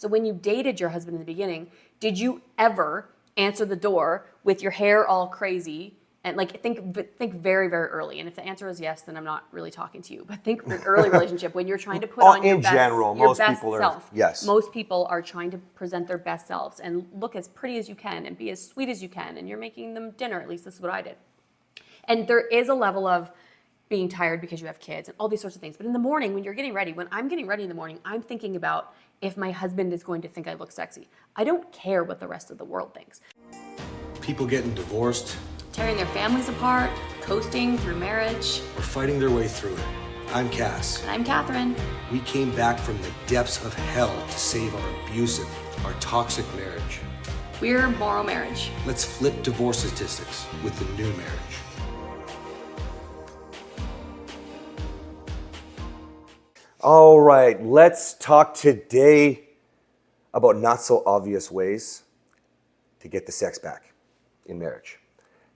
So when you dated your husband in the beginning, did you ever answer the door with your hair all crazy? And like think very, very early. And if the answer is yes, then I'm not really talking to you. But think early relationship when you're trying to put on your best, your best self. Yes. Most people are trying to present their best selves and look as pretty as you can and be as sweet as you can. And you're making them dinner. At least this is what I did. And there is a level of being tired because you have kids and all these sorts of things. But in the morning, when you're getting ready, when I'm getting ready in the morning, I'm thinking about if my husband is going to think I look sexy. I don't care what the rest of the world thinks. People getting divorced, Tearing their families apart, coasting through marriage. or fighting their way through it. I'm Cass. And I'm Kathryn. We came back from the depths of hell to save our abusive, our toxic marriage. We're MorrowMarriage. Let's flip divorce statistics with the new marriage. All right, let's talk today about not so obvious ways to get the sex back in marriage.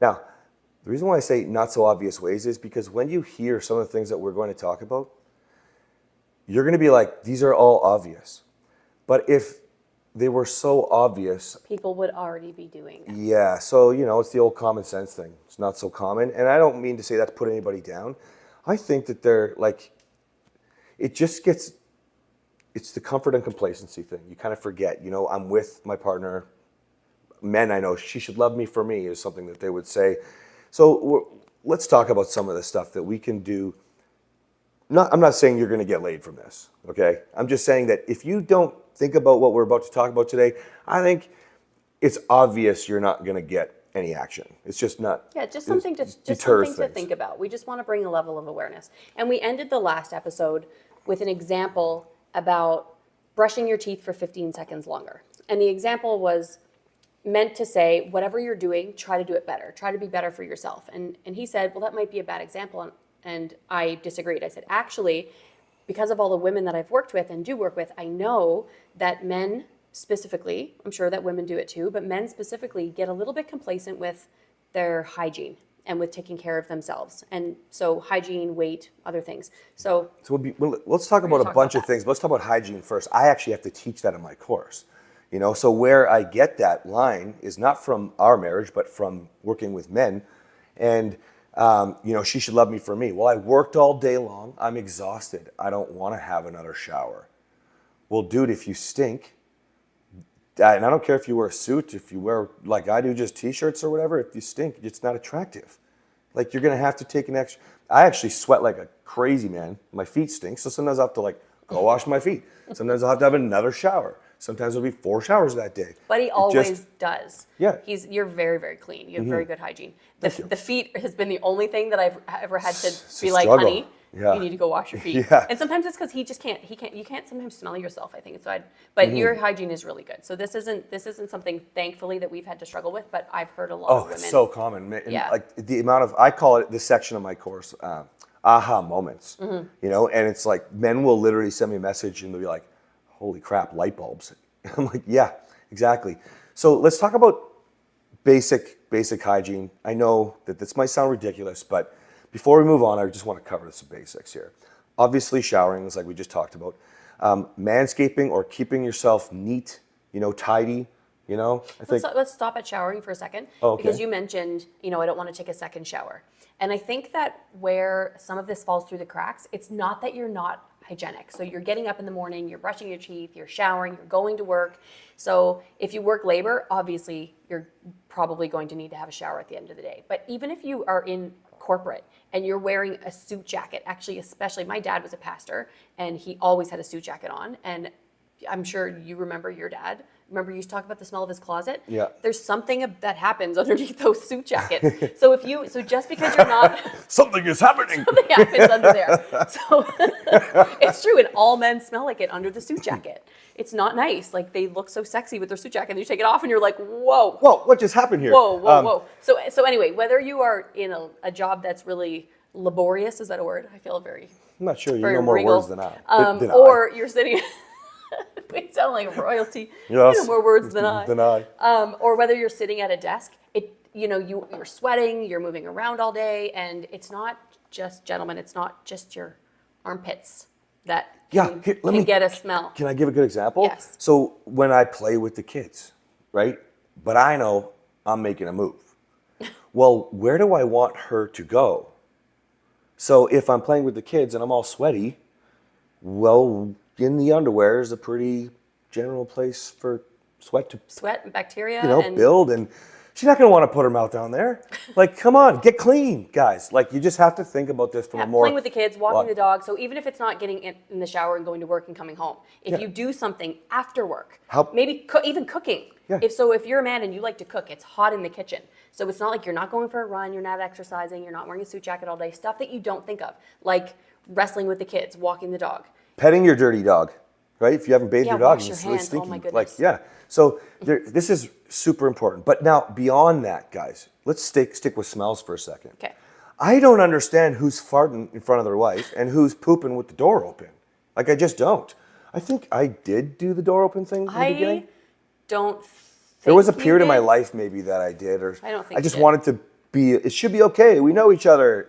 Now, the reason why I say not so obvious ways is because when you hear some of the things that we're going to talk about, you're going to be like, these are all obvious. But if they were so obvious, People would already be doing that. yeah, so, it's the old common sense thing. It's not so common. And I don't mean to say that to put anybody down. I think that they're like, it's the comfort and complacency thing. You kind of forget, I'm with my partner. Men I know, she should love me for me is something that they would say. So let's talk about some of the stuff that we can do. I'm not saying you're going to get laid from this, okay? I'm just saying that if you don't think about what we're about to talk about today, I think it's obvious you're not going to get any action. It's just not. Yeah, just something to think about. We just want to bring a level of awareness. And we ended the last episode with an example about brushing your teeth for 15 seconds longer. And the example was meant to say, whatever you're doing, try to do it better. Try to be better for yourself. And he said, well, that might be a bad example. And I disagreed. I said, actually, because of all the women that I've worked with and do work with, I know that men specifically, I'm sure that women do it too, but men specifically get a little bit complacent with their hygiene and with taking care of themselves. And so hygiene, weight, other things. So let's talk about a bunch of things. Let's talk about hygiene first. I actually have to teach that in my course. So where I get that line is not from our marriage, but from working with men. And, she should love me for me. Well, I worked all day long. I'm exhausted. I don't want to have another shower. Well, dude, if you stink, and I don't care if you wear a suit, if you wear, like I do, just t-shirts or whatever, if you stink, it's not attractive. Like you're going to have to take an extra. I actually sweat like a crazy man. My feet stink. So sometimes I have to go wash my feet. Sometimes I'll have to have another shower. Sometimes it'll be 4 showers that day. But he always does. Yeah. You're very, very clean. You have very good hygiene. The feet has been the only thing that I've ever had to be like, struggle. Honey, you need to go wash your feet. Yeah. And sometimes it's because you can't sometimes smell yourself, I think. But your hygiene is really good. So this isn't something, thankfully, that we've had to struggle with, but I've heard a lot of women. Oh, it's so common. Yeah. Like the amount of, I call it this section of my course, aha moments. And it's like men will literally send me a message and they'll be like, holy crap, light bulbs. I'm like, yeah, exactly. So let's talk about basic hygiene. I know that this might sound ridiculous, but before we move on, I just want to cover some basics here. Obviously, showering is like we just talked about. Manscaping or keeping yourself neat, tidy. Let's stop at showering for a second. Oh, okay. Because you mentioned, I don't want to take a second shower. And I think that where some of this falls through the cracks, it's not that you're not hygienic. So you're getting up in the morning, you're brushing your teeth, you're showering, you're going to work. So if you work labor, obviously you're probably going to need to have a shower at the end of the day. But even if you are in corporate and you're wearing a suit jacket, actually, especially my dad was a pastor and he always had a suit jacket on. And I'm sure you remember your dad. Remember you used to talk about the smell of his closet? Yeah. There's something that happens underneath those suit jackets. So just because you're not something is happening. Something happens under there. So it's true, and all men smell like it under the suit jacket. It's not nice. Like they look so sexy with their suit jacket, and you take it off, and you're like, whoa, what just happened here? Whoa. So anyway, whether you are in a job that's really laborious, is that a word? I feel very. I'm not sure. You know more regal. Words than I. Or you're sitting. We sound like royalty. Yes. You know more words than I. Than I. Or whether you're sitting at a desk, you're sweating, you're moving around all day, and it's not just, gentlemen, it's not just your armpits that Yeah, can get a smell. Can I give a good example? Yes. So when I play with the kids, right? But I know I'm making a move. Well, where do I want her to go? So if I'm playing with the kids and I'm all sweaty, well, in the underwear is a pretty general place for sweat and bacteria, to, build. And she's not going to want to put her mouth down there. Like, come on, get clean, guys. Like, you just have to think about this from a more... playing with the kids, walking the dog. So even if it's not getting in the shower and going to work and coming home, if you do something after work, maybe even cooking. Yeah. If you're a man and you like to cook, it's hot in the kitchen. So it's not like you're not going for a run, you're not exercising, you're not wearing a suit jacket all day, stuff that you don't think of, like wrestling with the kids, walking the dog. Petting your dirty dog, right? If you haven't bathed your dog, wash your it's really hands. stinky. Oh my goodness. So this is super important. But now, beyond that, guys, let's stick with smells for a second. Okay. I don't understand who's farting in front of their wife and who's pooping with the door open. Like, I just don't. I think I did do the door open thing in the beginning. Don't think there was a period you in my did. life maybe that I did, or I don't think I just you did. wanted to be, it should be okay. We know each other.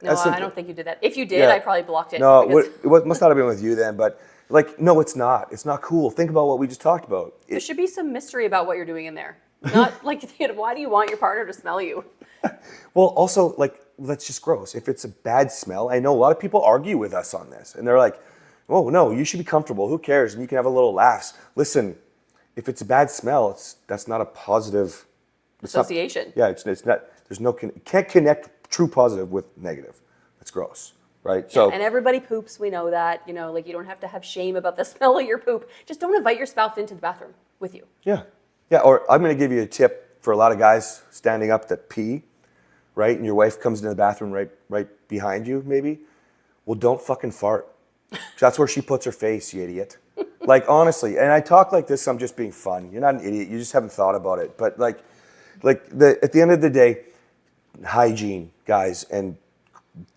No, I don't think you did that. If you did, Yeah. I probably blocked it. No, because it must not have been with you then, but like, no, it's not. It's not cool. Think about what we just talked about. there should be some mystery about what you're doing in there. Not like, why do you want your partner to smell you? Well, also, like, that's just gross. If it's a bad smell, I know a lot of people argue with us on this, and they're like, oh, no, you should be comfortable. Who cares? And you can have a little laughs. Listen, if it's a bad smell, that's not a positive Association. It's not, can't connect true positive with negative. That's gross, right? So, and everybody poops, we know that. Like, you don't have to have shame about the smell of your poop. Just don't invite your spouse into the bathroom with you. Yeah, or I'm going to give you a tip for a lot of guys standing up that pee, right? And your wife comes into the bathroom right behind you, maybe. Well, don't fucking fart. That's where she puts her face, you idiot. Like, honestly, and I talk like this, I'm just being fun. You're not an idiot, you just haven't thought about it. But at the end of the day, hygiene, guys, and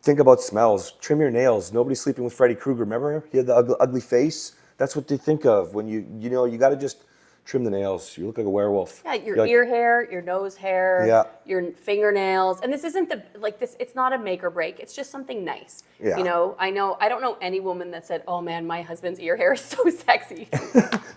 think about smells. Trim your nails. Nobody's sleeping with Freddy Krueger. Remember? He had the ugly face. That's what they think of when you got to just trim the nails. You look like a werewolf. Yeah, your ear hair, your nose hair, your fingernails. And this isn't it's not a make or break. It's just something nice. Yeah. I don't know any woman that said, oh man, my husband's ear hair is so sexy.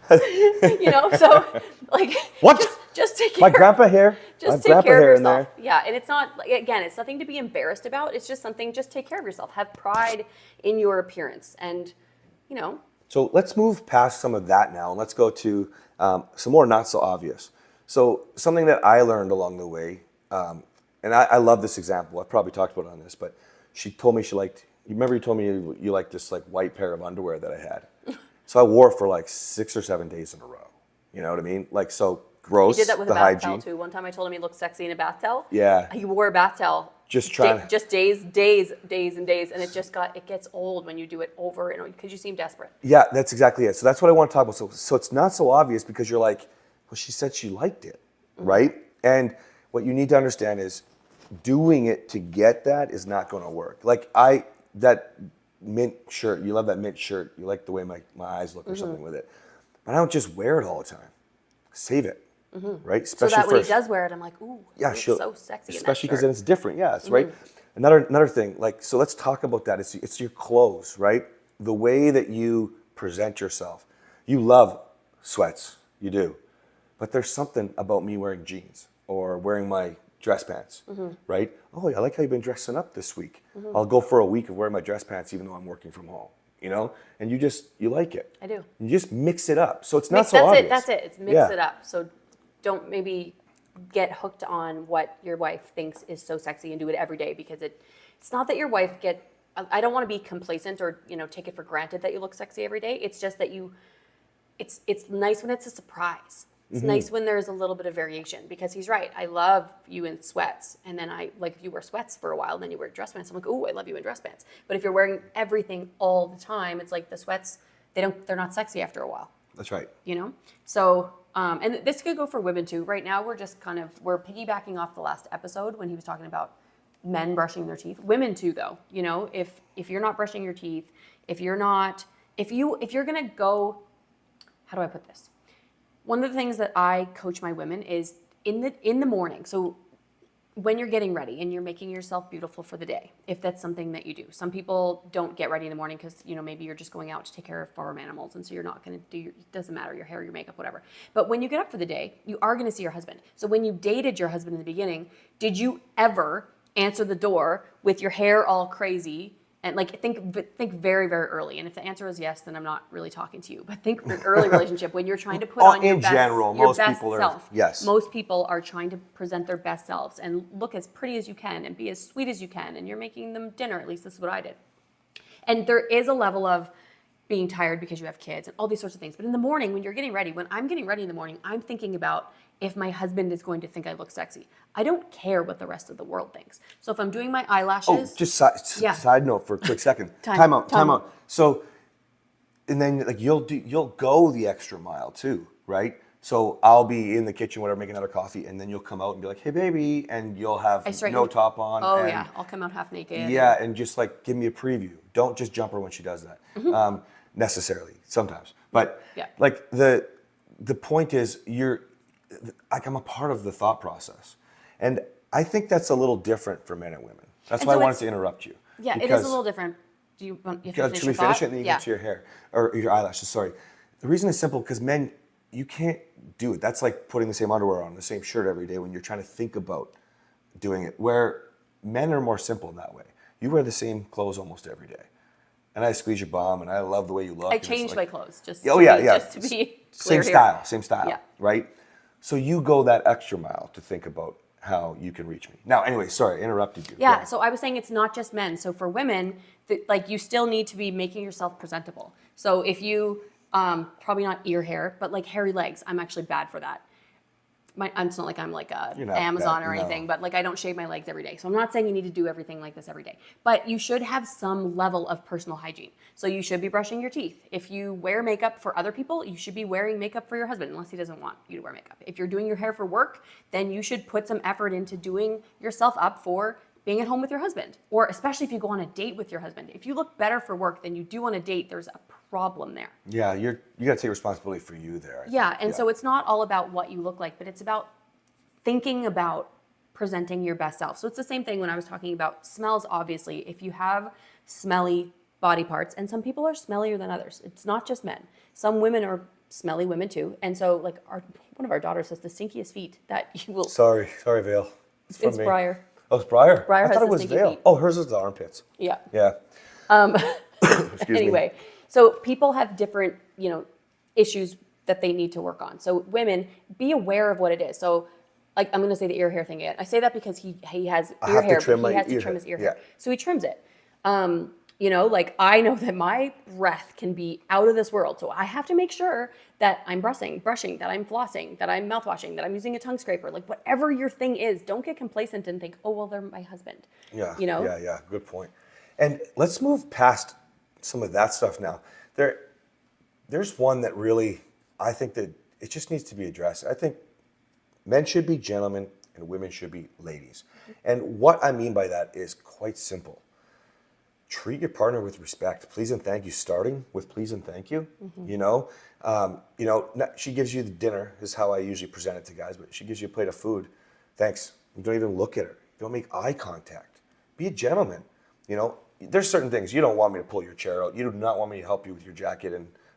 So like, what? Just take care. My grandpa hair? Just take care of yourself. Yeah, and it's not, again, it's nothing to be embarrassed about. It's just something, just take care of yourself. Have pride in your appearance. And, So let's move past some of that now, and let's go to some more not so obvious. So something that I learned along the way, and I love this example. I've probably talked about it on this, but she told me she liked, you remember you told me you liked this like white pair of underwear that I had. So I wore it for like 6 or 7 days in a row. You know what I mean? Like, so gross. You did that with the a bath hygiene. towel too. One time I told him he looked sexy in a bath towel. Yeah. He wore a bath towel. Just trying. Just days and days, and it gets old when you do it over and over because you seem desperate. Yeah, that's exactly it. So that's what I want to talk about. So it's not so obvious because you're like, well, she said she liked it, right? And what you need to understand is doing it to get that is not going to work. Like that mint shirt, you love that mint shirt. You like the way my eyes look or something with it. But I don't just wear it all the time. Save it, right? Especially so that when he does wear it, I'm like, ooh, yeah, she's so sexy. Especially because then it's different. Yes, right. Another thing, like, so let's talk about that. It's your clothes, right? The way that you present yourself. You love sweats, you do, but there's something about me wearing jeans or wearing my dress pants, right? Oh, I like how you've been dressing up this week. I'll go for a week of wearing my dress pants even though I'm working from home. And you like it. I do. You just mix it up. So it's not so obvious. That's it. It's mix it up. So don't maybe get hooked on what your wife thinks is so sexy and do it every day because it's not that your wife I don't want to be complacent or, take it for granted that you look sexy every day. It's just that it's nice when it's a surprise. It's nice when there's a little bit of variation because he's right. I love you in sweats. And then if you wear sweats for a while and then you wear dress pants, I'm like, ooh, I love you in dress pants. But if you're wearing everything all the time, it's like the sweats, they're not sexy after a while. That's right. So, and this could go for women too. Right now, we're just we're piggybacking off the last episode when he was talking about men brushing their teeth. Women too, though. If you're not brushing your teeth, if you're gonna go, how do I put this? One of the things that I coach my women is in the morning. So when you're getting ready and you're making yourself beautiful for the day, if that's something that you do. Some people don't get ready in the morning because, maybe you're just going out to take care of farm animals, and so you're not going to do it doesn't matter, your hair, your makeup, whatever. But when you get up for the day, you are going to see your husband. So when you dated your husband in the beginning, did you ever answer the door with your hair all crazy? And think very, very early. And if the answer is yes, then I'm not really talking to you. But think early relationship when you're trying to put on your best, most best people self. Yes. Most people are trying to present their best selves and look as pretty as you can and be as sweet as you can. And you're making them dinner. At least this is what I did. And there is a level of being tired because you have kids and all these sorts of things. But in the morning, when you're getting ready, when I'm getting ready in the morning, I'm thinking about if my husband is going to think I look sexy. I don't care what the rest of the world thinks. So if I'm doing my eyelashes... Oh, just side note for a quick second. Time out. So, and then you'll go the extra mile too, right? So I'll be in the kitchen, whatever, making another coffee, and then you'll come out and be like, "Hey, baby," and you'll have no top on. Oh, yeah. I'll come out half naked. Yeah, and just give me a preview. Don't just jump her when she does that, necessarily, sometimes. But the point is, I'm a part of the thought process. And I think that's a little different for men and women. That's why I wanted to interrupt you. Yeah, it is a little different. Do you want to finish your thought? Finish it and then you get to your hair, or your eyelashes, sorry. The reason is simple, because men, you can't do it. That's like putting the same underwear on, the same shirt every day when you're trying to think about doing it. Where men are more simple in that way. You wear the same clothes almost every day. And I squeeze your bum, and I love the way you look. I changed my clothes just to be clear same style, right? So you go that extra mile to think about how you can reach me. Now, anyway, sorry, I interrupted you. Yeah, so I was saying it's not just men. So for women, you still need to be making yourself presentable. So if you, probably not ear hair, but hairy legs, I'm actually bad for that. It's not like I'm Amazon or anything, but I don't shave my legs every day. So I'm not saying you need to do everything like this every day, but you should have some level of personal hygiene. So you should be brushing your teeth. If you wear makeup for other people, you should be wearing makeup for your husband, unless he doesn't want you to wear makeup. If you're doing your hair for work, then you should put some effort into doing yourself up for being at home with your husband, or especially if you go on a date with your husband. If you look better for work than you do on a date, there's a problem there. Yeah, you got to take responsibility for you there. I think. So it's not all about what you look like, but it's about thinking about presenting your best self. So it's the same thing when I was talking about smells. Obviously, if you have smelly body parts, and some people are smellier than others. It's not just men. Some women are smelly women too. And so one of our daughters has the stinkiest feet that you will. Sorry, Vale. It's Briar. Oh, it's Briar? Briar I thought has it was the stinky Vale. feet. Oh, hers is the armpits. Yeah. Yeah. Anyway, so people have different, issues that they need to work on. So women, be aware of what it is. So I'm going to say the ear hair thing again. I say that because he has ear hair, but he has to trim his ear hair. So he trims it. I know that my breath can be out of this world. So I have to make sure that I'm brushing, that I'm flossing, that I'm mouthwashing, that I'm using a tongue scraper. Whatever your thing is, don't get complacent and think, oh, well, they're my husband. Yeah. Yeah, good point. And let's move past some of that stuff now. There's one that really, I think that it just needs to be addressed. I think men should be gentlemen and women should be ladies. And what I mean by that is quite simple. Treat your partner with respect. Please and thank you. Starting with please and thank you. Mm-hmm. She gives you the dinner, is how I usually present it to guys, but she gives you a plate of food. Thanks. You don't even look at her. You don't make eye contact. Be a gentleman. There's certain things. You don't want me to pull your chair out. You do not want me to help you with your jacket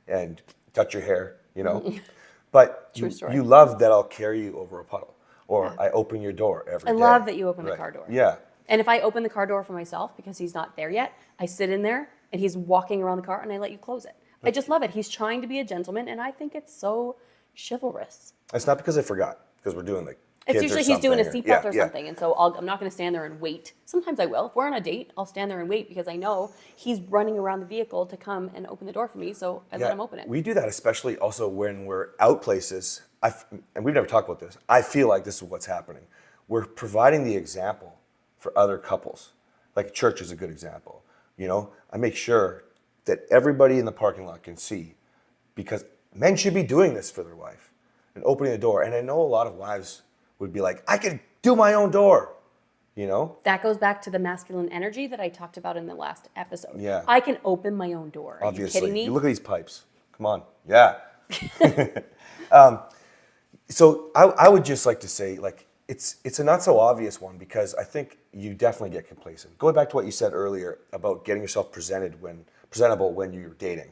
and touch your hair, But you love that I'll carry you over a puddle. Or I open your door every day. I love that you open the car door. Yeah. And if I open the car door for myself because he's not there yet, I sit in there and he's walking around the car and I let you close it. I just love it. He's trying to be a gentleman and I think it's so chivalrous. It's not because I forgot, because we're doing it's usually he's doing a seatbelt or something, and so I'm not going to stand there and wait. Sometimes I will. If we're on a date, I'll stand there and wait because I know he's running around the vehicle to come and open the door for me, so I let him open it. We do that especially also when we're out places, and we've never talked about this. I feel like this is what's happening. We're providing the example for other couples. Like church is a good example. I make sure that everybody in the parking lot can see, because men should be doing this for their wife and opening the door. And I know a lot of wives would be like, I can do my own door, That goes back to the masculine energy that I talked about in the last episode. Yeah. I can open my own door. Are Obviously. you kidding me? You look at these pipes. Come on. Yeah. So I would just like to say, it's a not so obvious one because I think you definitely get complacent. Going back to what you said earlier about getting yourself presentable when you're dating.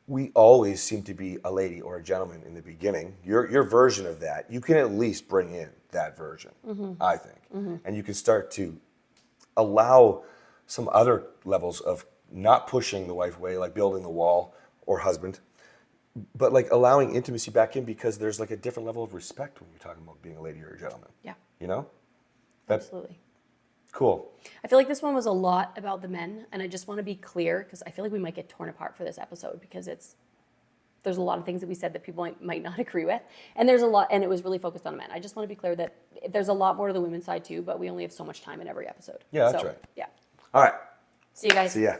We always seem to be a lady or a gentleman in the beginning. Your version of that, you can at least bring in that version, I think. And you can start to allow some other levels of not pushing the wife away, like building the wall or husband, but like allowing intimacy back in because there's like a different level of respect when you're talking about being a lady or a gentleman. Yeah. You know? Absolutely. Cool. I feel like this one was a lot about the men, and I just want to be clear because I feel like we might get torn apart for this episode because there's a lot of things that we said that people might not agree with, and there's a lot, and it was really focused on men. I just want to be clear that there's a lot more to the women's side too, but we only have so much time in every episode. Yeah, that's right. Yeah. All right. See you guys. See ya.